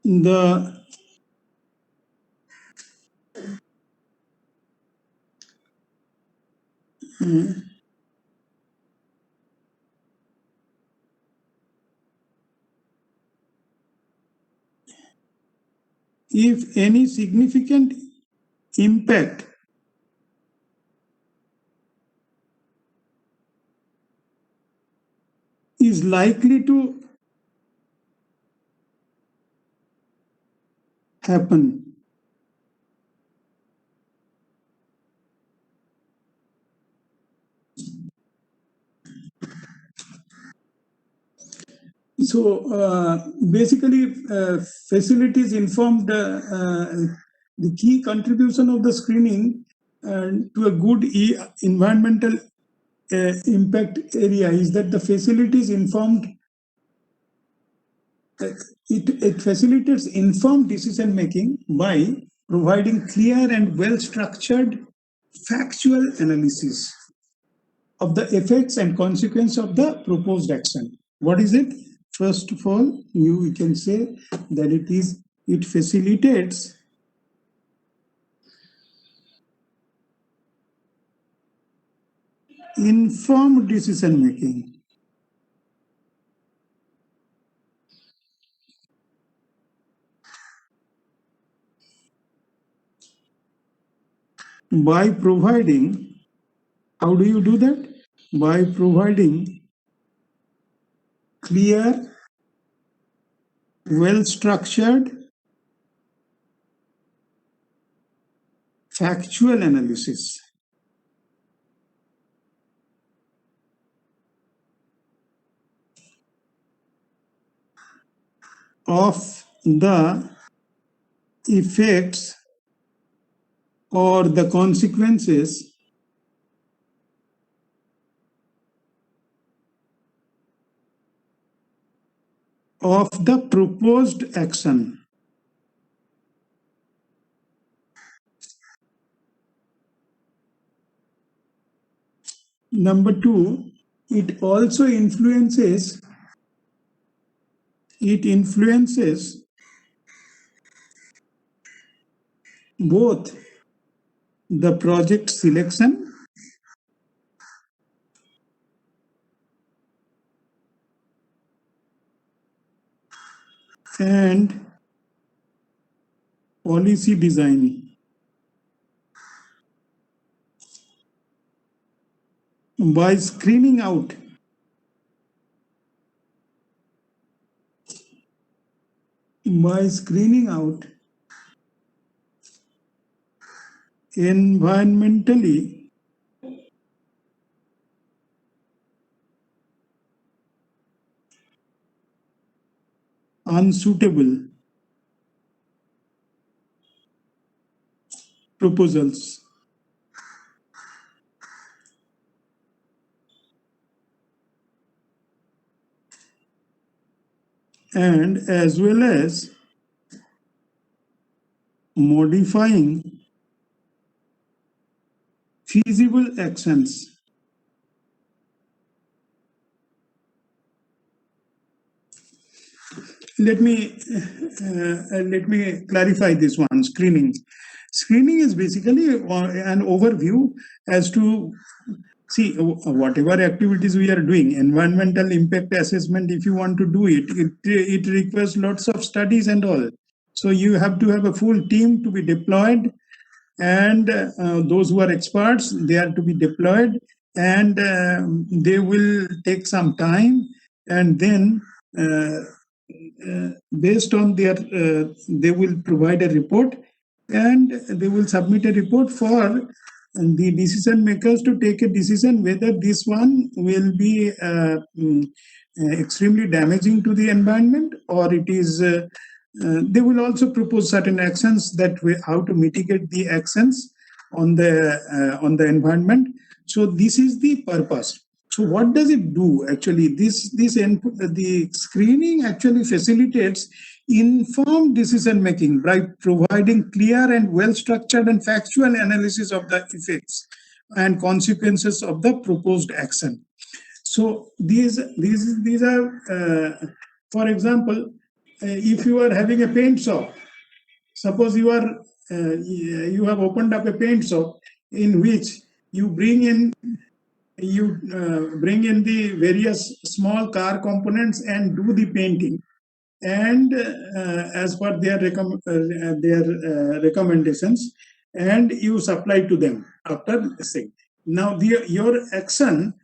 the if any significant impact is likely to happen. So basically, facilities informed the key contribution of the screening to a good environmental impact area is that the facilities informed. It facilitates informed decision making by providing clear and well structured factual analysis of the effects and consequence of the proposed action. What is it? First of all, you can say that it facilitates informed decision making by providing, how do you do that? By providing clear, well structured, factual analysis of the effects or the consequences of the proposed action. Number two, it also influences both the project selection and policy design. By screening out environmentally unsuitable proposals, and as well as modifying feasible actions. Let me clarify this one. Screening is basically an overview as to see whatever activities we are doing. Environmental impact assessment, if you want to do it requires lots of studies and all. So you have to have a full team to be deployed, and those who are experts, they are to be deployed, and they will take some time, and then based on their they will provide a report, and they will submit a report for the decision makers to take a decision whether this one will be extremely damaging to the environment, or it is they will also propose certain actions that how to mitigate the actions on the environment. So this is the purpose. So what does it do actually? The screening actually facilitates informed decision making by providing clear and well structured and factual analysis of the effects and consequences of the proposed action. So these are, for example, if you are having a paint shop, suppose you have opened up a paint shop in which you bring in the various small car components and do the painting, and as per their recommendations, and you supply to them after saying. Now your action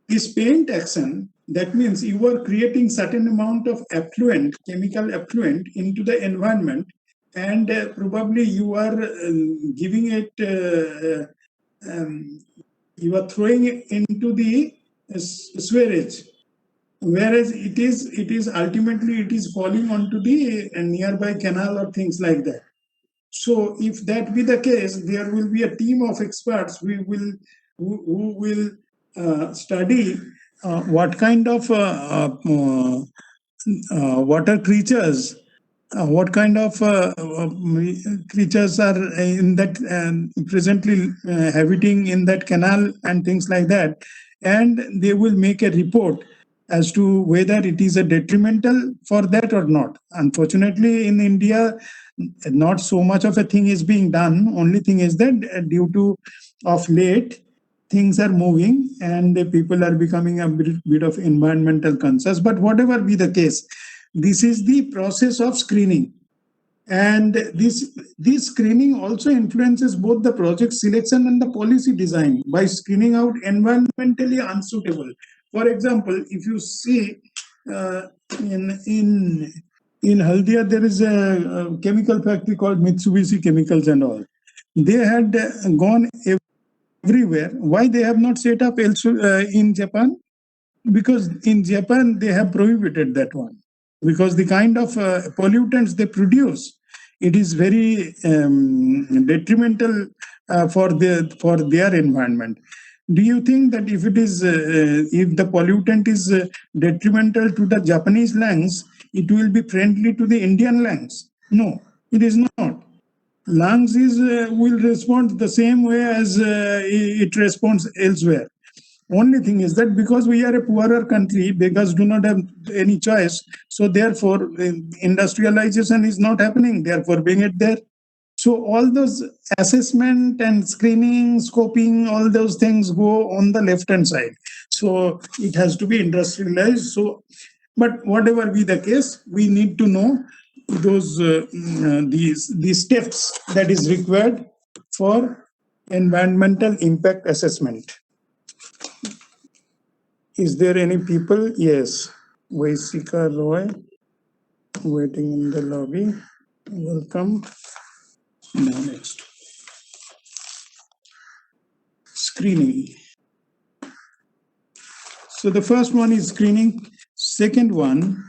is paint action. That means you are creating certain amount of effluent, chemical effluent into the environment, and probably you are giving it you are throwing it into the sewage, whereas it is ultimately it is falling onto the nearby canal or things like that. So if that be the case, there will be a team of experts who will study what kind of water creatures, what kind of creatures are in that presently habiting in that canal and things like that, and they will make a report as to whether it is a detrimental for that or not. Unfortunately, in India, not so much of a thing is being done. Only thing is that due to of late things are moving and the people are becoming a bit of environmental conscious. But whatever be the case, this is the process of screening, and this screening also influences both the project selection and the policy design by screening out environmentally unsuitable. For example, if you see uh, in Haldia, there is a chemical factory called Mitsubishi Chemicals and all. They had gone everywhere. Why they have not set up elsewhere in Japan? Because in Japan they have prohibited that one, because the kind of pollutants they produce, it is very detrimental for their environment. Do you think that if the pollutant is detrimental to the Japanese lungs, it will be friendly to the Indian lungs? No, it is not. Lungs is will respond the same way as it responds elsewhere. Only thing is that because we are a poorer country, beggars do not have any choice. So therefore, industrialization is not happening. Therefore, being it there. So all those assessment and screening, scoping, all those things go on the left hand side. So it has to be industrialized. So, but whatever be the case, we need to know these steps that is required for environmental impact assessment. Is there any people? Yes. Vaisika Roy, waiting in the lobby. Welcome. Now next. Screening. So the first one is screening. Second one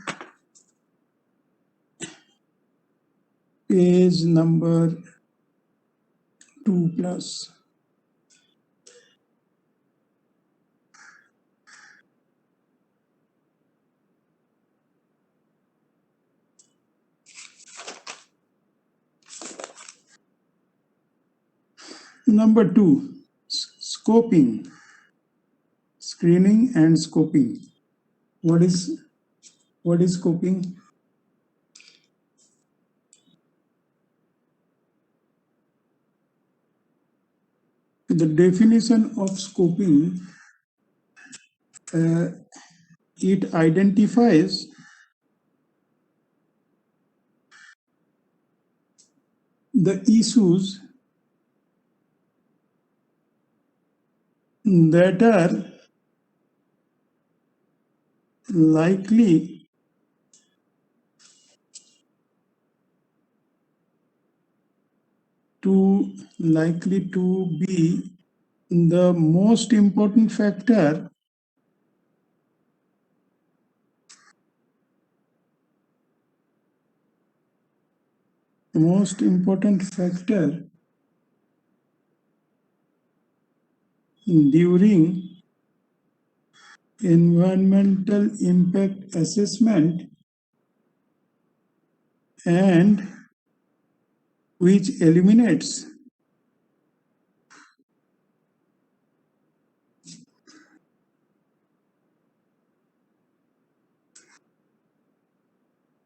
is number 2 plus. Number 2, scoping. Screening and scoping. What is scoping? The definition of scoping, it identifies the issues that are likely to be the most important factor during environmental impact assessment, and which eliminates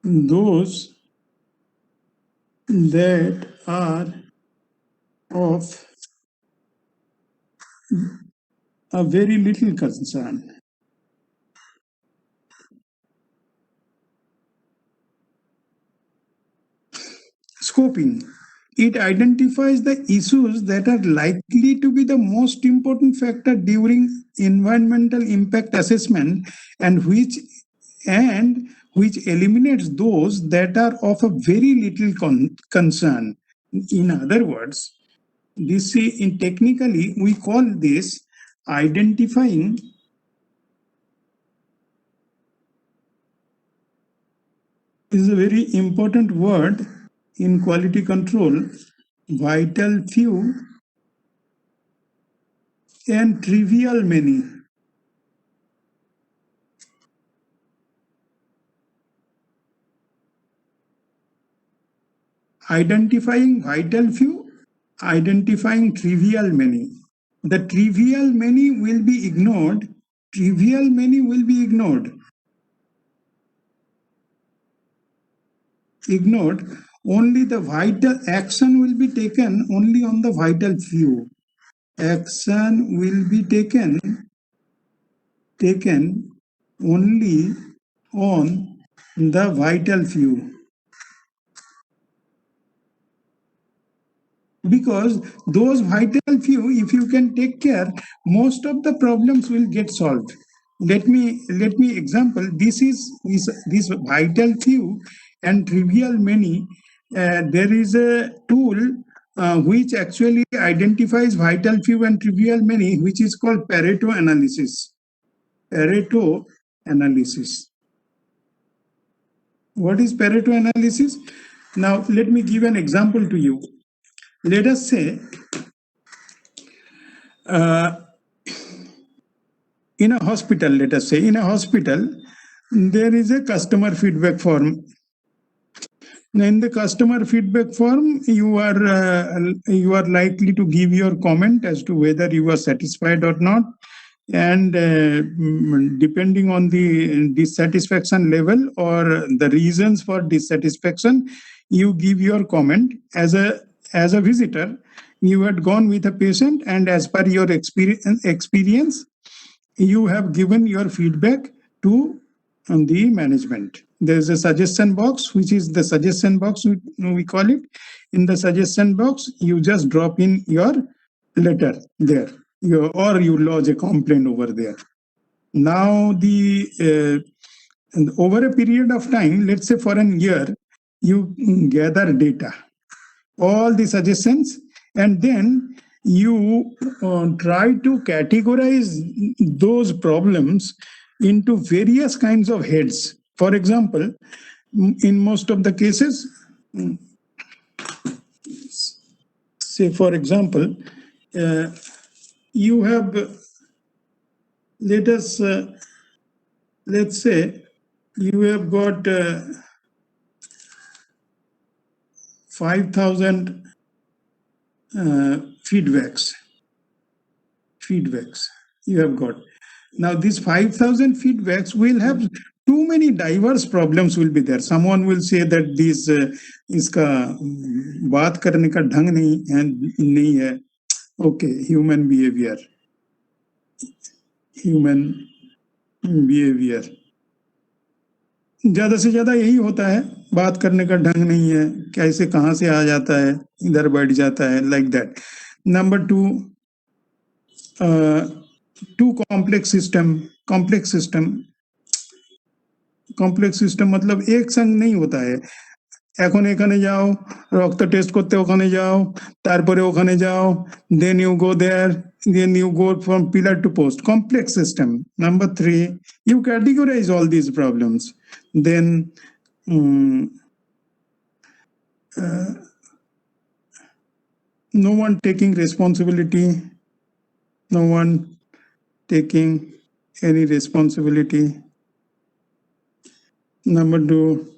those that are of a very little concern. Scoping. It identifies the issues that are likely to be the most important factor during environmental impact assessment and which eliminates those that are of a very little concern. In other words, in technically we call this identifying is a very important word in quality control. Vital few and trivial many. Identifying vital few, identifying trivial many. The trivial many will be ignored. Trivial many will be ignored. Only the vital action will be taken only on the vital few. Action will be taken only on the vital few. Because those vital few, if you can take care, most of the problems will get solved. Let me example. This is this vital few and trivial many. There is a tool which actually identifies vital few and trivial many, which is called Pareto analysis. Pareto analysis. What is Pareto analysis? Now, let me give an example to you. Let us say in a hospital, there is a customer feedback form. In the customer feedback form, you are likely to give your comment as to whether you are satisfied or not, and depending on the dissatisfaction level or the reasons for dissatisfaction, you give your comment. As a visitor, you had gone with a patient, and as per your experience, you have given your feedback to the management. There's a suggestion box, which is the suggestion box, we call it. In the suggestion box, you just drop in your letter there, or you lodge a complaint over there. Now, over a period of time, let's say for an year, you gather data, all the suggestions, and then you try to categorize those problems into various kinds of heads. For example, in most of the cases, say for example, you have, let's say you have got 5,000 feedbacks you have got. Now, these 5,000 feedbacks will have too many diverse problems will be there. Someone will say that this iska baat karne ka dhang nahi hai. Okay, human behavior. ज्यादा से ज्यादा यही होता है, बात करने का ढंग नहीं है, कैसे कहाँ से आ जाता है, इधर बैठ जाता है, like that. Number 2, two complex system मतलब एक संग नहीं होता है. এখন এখানে যাও, রক্ত টেস্ট করতে ওখানে যাও, তারপরে ওখানে যাও, then you go there, then you go from pillar to post. Complex system. Number 3, you categorize all these problems. Then no one taking responsibility, no one taking any responsibility. Number 2,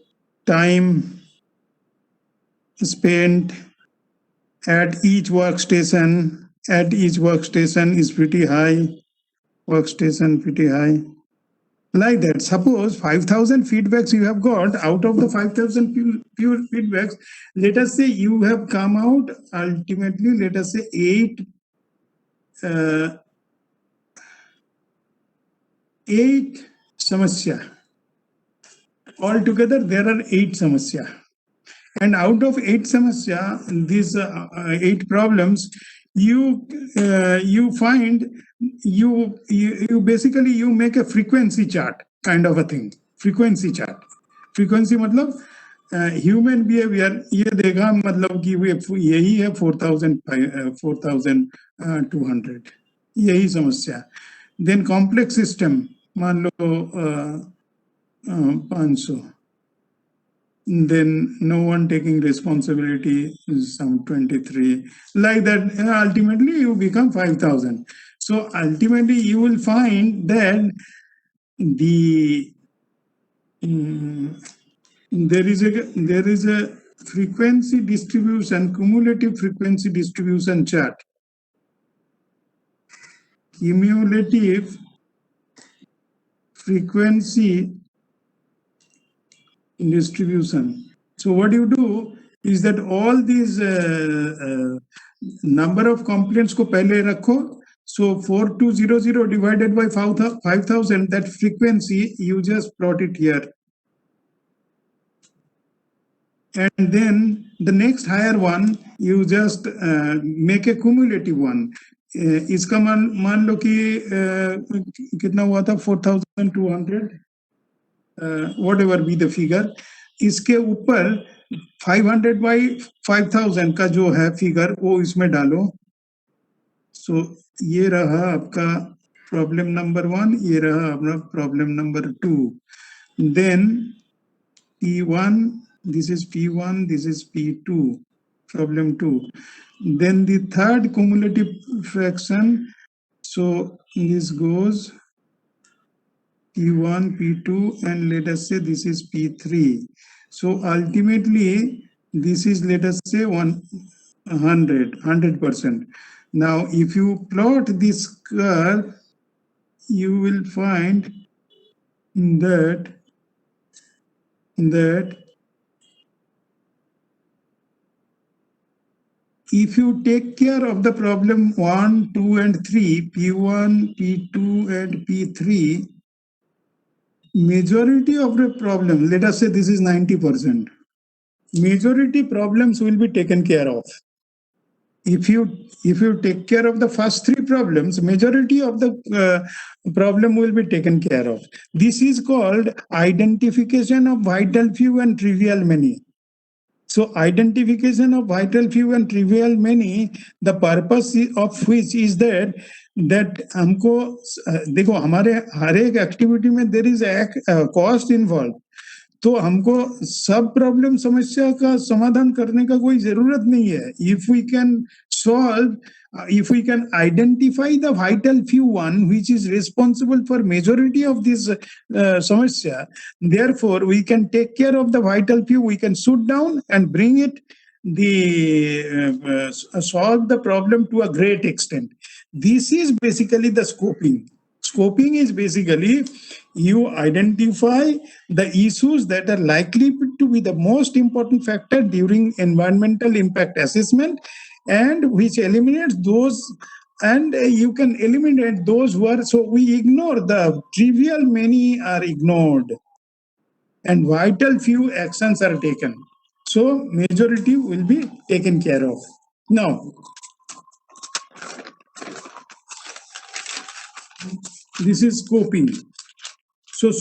time spent at each workstation is pretty high. Like that, suppose 5,000 feedbacks you have got. Out of the 5,000 pure feedbacks, let us say you have come out ultimately, let us say 8 samasya. Altogether there are 8 samasya, and out of 8 samasya, these 8 problems, you find, you basically you make a frequency chart kind of a thing. Frequency chart, frequency मतलब human behaviour ये देगा, मतलब कि यही है 4,200, यही समस्या. Then complex system मान लो 500, then no one taking responsibility is some 23, like that. Ultimately you become 5,000. So ultimately you will find that the there is a frequency distribution, cumulative frequency distribution chart. Cumulative frequency distribution. So what you do is that all these number of complaints को पहले रखो. So 4200 divided by 5,000, that frequency you just plot it here. And then the next higher one, you just make a cumulative one. इसका मान लो कि कितना हुआ था 4,200, whatever be the figure. इसके ऊपर 500 by 5,000 का जो है फिगर वो इसमें डालो. So ये रहा आपका प्रॉब्लम नंबर 1, ये रहा अपना problem number 2. Then P1, this is P1, this is P2, problem 2. Then the third cumulative fraction, so this goes P1, P2, and let us say this is P3. So ultimately, this is, let us say 100%. Now, if you plot this curve, you will find that if you take care of the problem 1, 2, and 3, P1, P2, and P3, majority of the problem, let us say this is 90%, majority problems will be taken care of. If you take care of the first 3 problems, majority of the problem will be taken care of. This is called identification of vital few and trivial many. So identification of vital few and trivial many, the purpose of which is that हमको देखो हमारे हर एक activity में there is a cost involved. तो हमको सब problem समस्या का समाधान करने का कोई जरूरत नहीं है. If we can solve, if we can identify the vital few one which is responsible for majority of this samasya, therefore we can take care of the vital few, we can shoot down and bring it solve the problem to a great extent. This is basically the scoping. Scoping is basically you identify the issues that are likely to be the most important factor during environmental impact assessment, and which eliminates those, and you can eliminate those who are, so we ignore the trivial many are ignored and vital few actions are taken. So majority will be taken care of. Now, this is scoping. So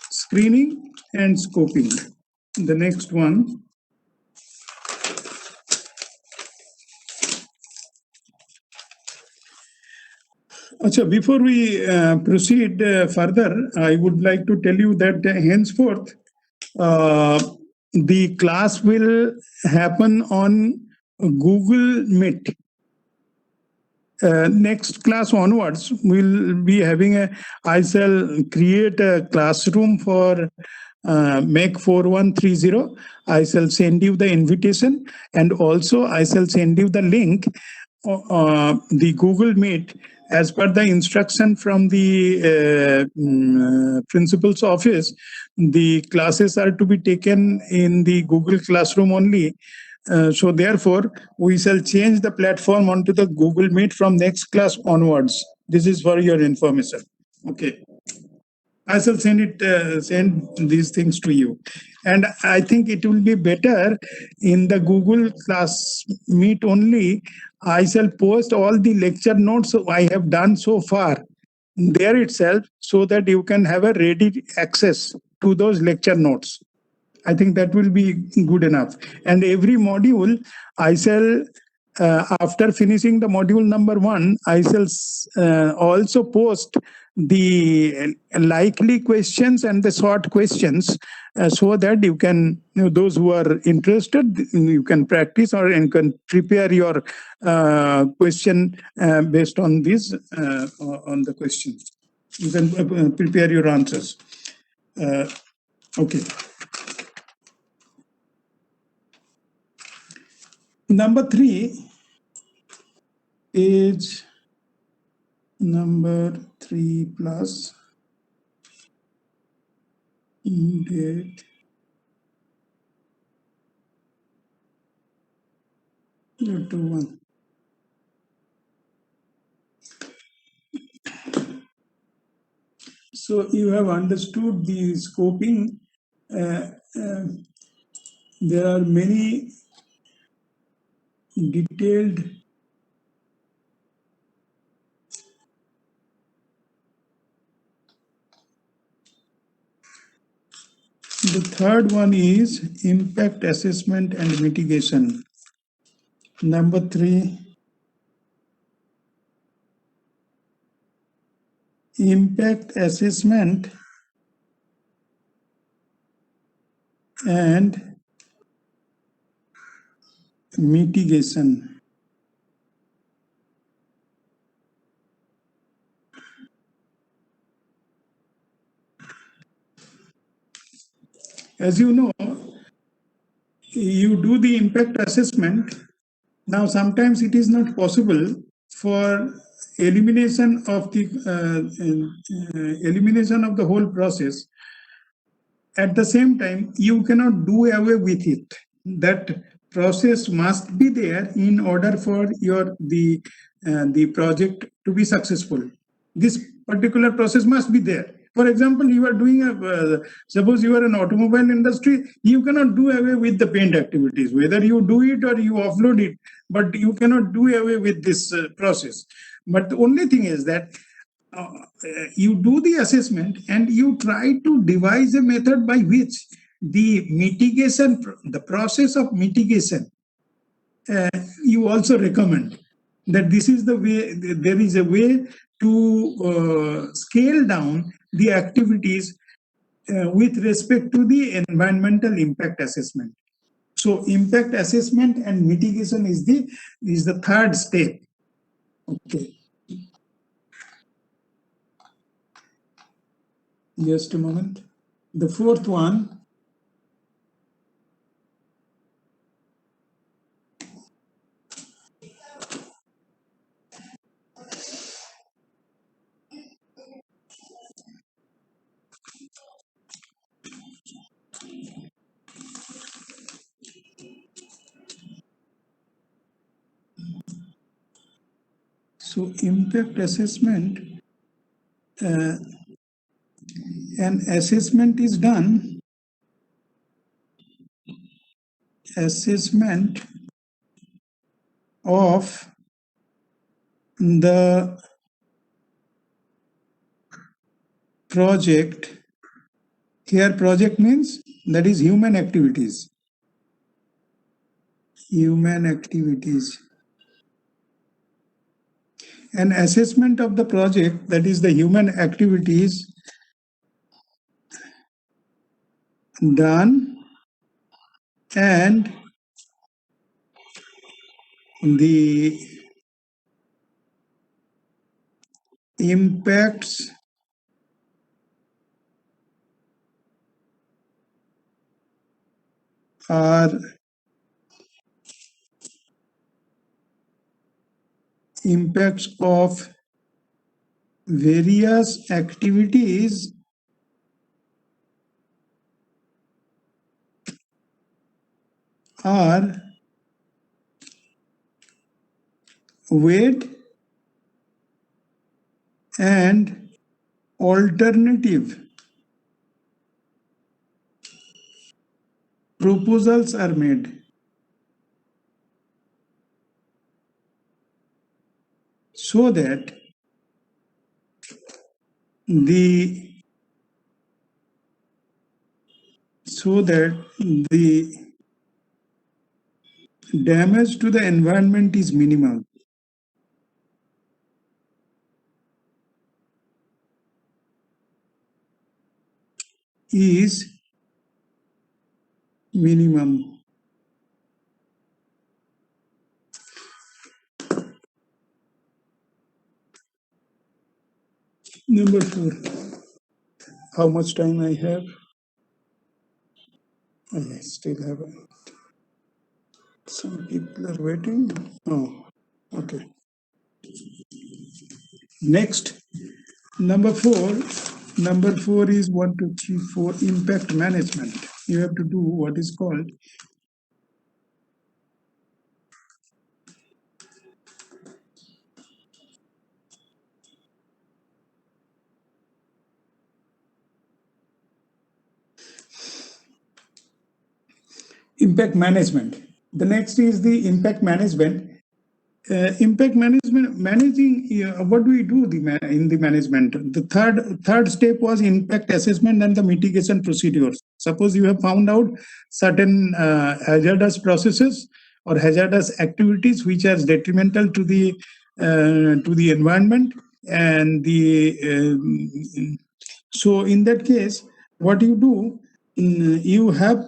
screening and scoping. The next one. Achha, before we proceed further, I would like to tell you that henceforth, the class will happen on Google Meet. Next class onwards, we'll be having I shall create a classroom for MEC 4130. I shall send you the invitation, and also I shall send you the link. the Google Meet, as per the instruction from the principal's office, the classes are to be taken in the Google Classroom only. So therefore, we shall change the platform onto the Google Meet from next class onwards. This is for your information. Okay. I shall send these things to you, and I think it will be better in the Google Class Meet only. I shall post all the lecture notes I have done so far there itself, so that you can have a ready access to those lecture notes. I think that will be good enough. And every module, I shall, after finishing the module number 1, I shall also post the likely questions and the short questions, so that you can, those who are interested, you can practice or and can prepare your question based on this, on the questions. You can prepare your answers. Okay. Number 3 is number 3 plus date 1. So you have understood the scoping. There are many detailed the third one is impact assessment and mitigation. Number 3, impact assessment and mitigation. As you know, you do the impact assessment. Now, sometimes it is not possible for elimination of the elimination of the whole process. At the same time, you cannot do away with it. That process must be there in order for your the project to be successful. This particular process must be there. For example, you are doing a suppose you are an automobile industry, you cannot do away with the paint activities, whether you do it or you offload it, but you cannot do away with this process. But the only thing is that you do the assessment and you try to devise a method by which the mitigation, the process of mitigation, you also recommend that this is the way, there is a way to scale down the activities with respect to the environmental impact assessment. So impact assessment and mitigation is the third step. Okay. Just a moment. The fourth one, so impact assessment, an assessment is done, assessment of the project. Here project means that is human activities. Human activities. An assessment of the project, that is the human activities done, and the impacts are impacts of various activities are weighed and alternative proposals are made so that the damage to the environment is minimal. Is minimum. Number 4. How much time I have? I still have some people are waiting. Oh, okay. Next, number 4. Number 4 is 1, 2, 3, 4 impact management. You have to do what is called impact management. The next is the impact management. Impact management, managing, what do we do in the management? The third step was impact assessment and the mitigation procedures. Suppose you have found out certain hazardous processes or hazardous activities which are detrimental to the environment and so in that case, what you do, you have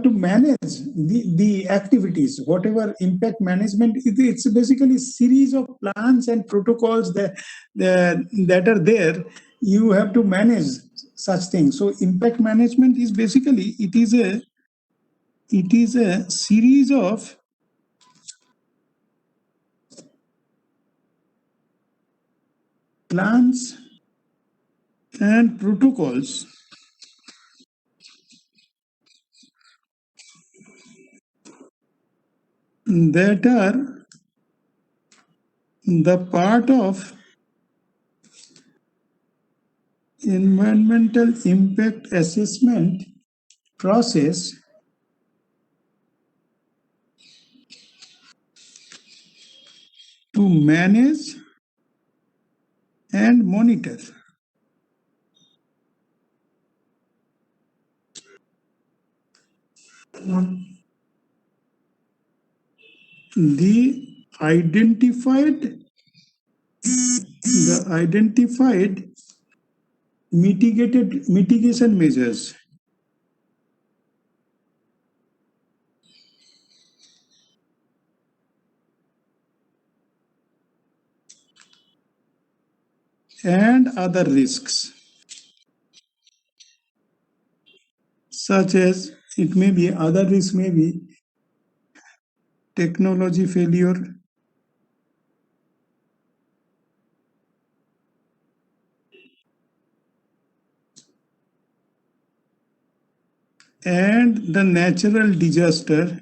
to manage the activities, whatever impact management. It's basically a series of plans and protocols that are there. You have to manage such things. So impact management is basically, it is a series of plans and protocols that are the part of environmental impact assessment process to manage and monitor the identified mitigation measures and other risks, such as it may be other risks may be technology failure, and the natural disaster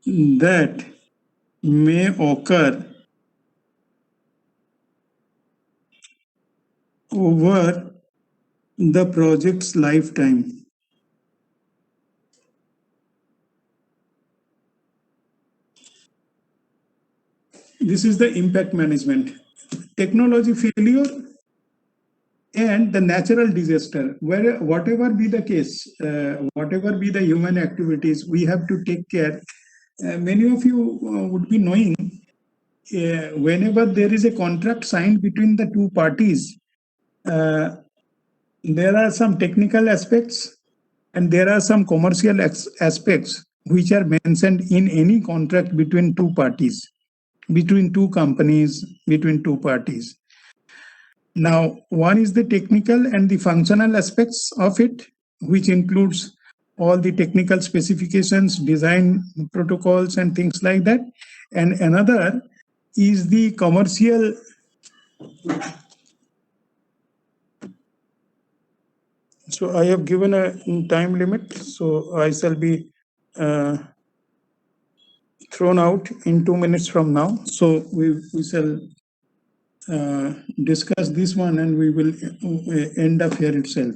that may occur over the project's lifetime. This is the impact management. Technology failure and the natural disaster, whatever be the case, whatever be the human activities, we have to take care. Many of you would be knowing, whenever there is a contract signed between the two parties, there are some technical aspects and there are some commercial aspects which are mentioned in any contract between two parties, between two companies, between two parties. Now, one is the technical and the functional aspects of it, which includes all the technical specifications, design protocols, and things like that. And another is the commercial. So I have given a time limit, so I shall be thrown out in 2 minutes from now. So we shall discuss this one and we will end up here itself.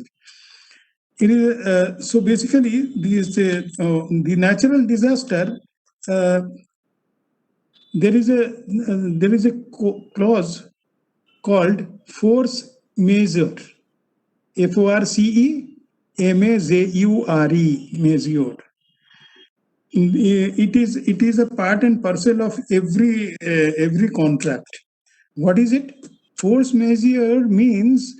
It is so basically the natural disaster. There is a clause called force majeure, FORCE majeure. It is a part and parcel of every contract. What is it? Force majeure means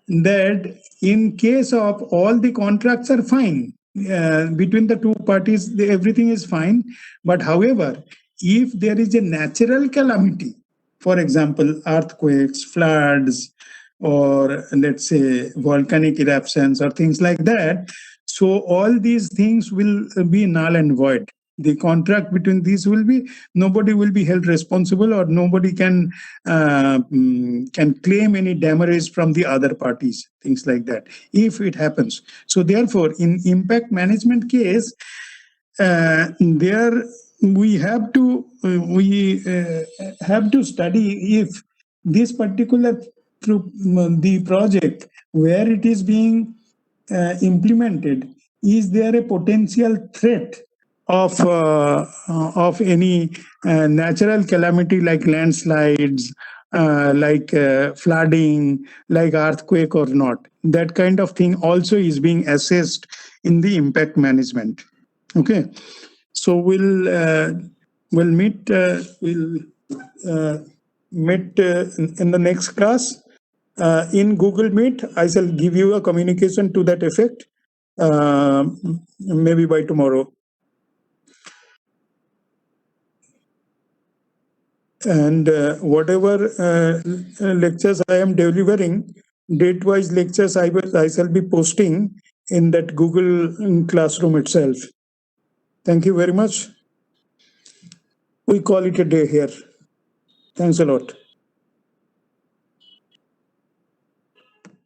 that in case of all the contracts are fine between the two parties, everything is fine. But however, if there is a natural calamity, for example, earthquakes, floods, or let's say volcanic eruptions or things like that, so all these things will be null and void. The contract between these will be, nobody will be held responsible, or nobody can claim any damages from the other parties, things like that, if it happens. So therefore, in impact management case, there we have to study if this particular the project where it is being implemented, is there a potential threat of any natural calamity like landslides, like flooding, like earthquake or not. That kind of thing also is being assessed in the impact management. Okay, so we'll meet in the next class. In Google Meet, I shall give you a communication to that effect, maybe by tomorrow. And whatever lectures I am delivering, date-wise lectures I shall be posting in that Google Classroom itself. Thank you very much. We call it a day here. Thanks a lot.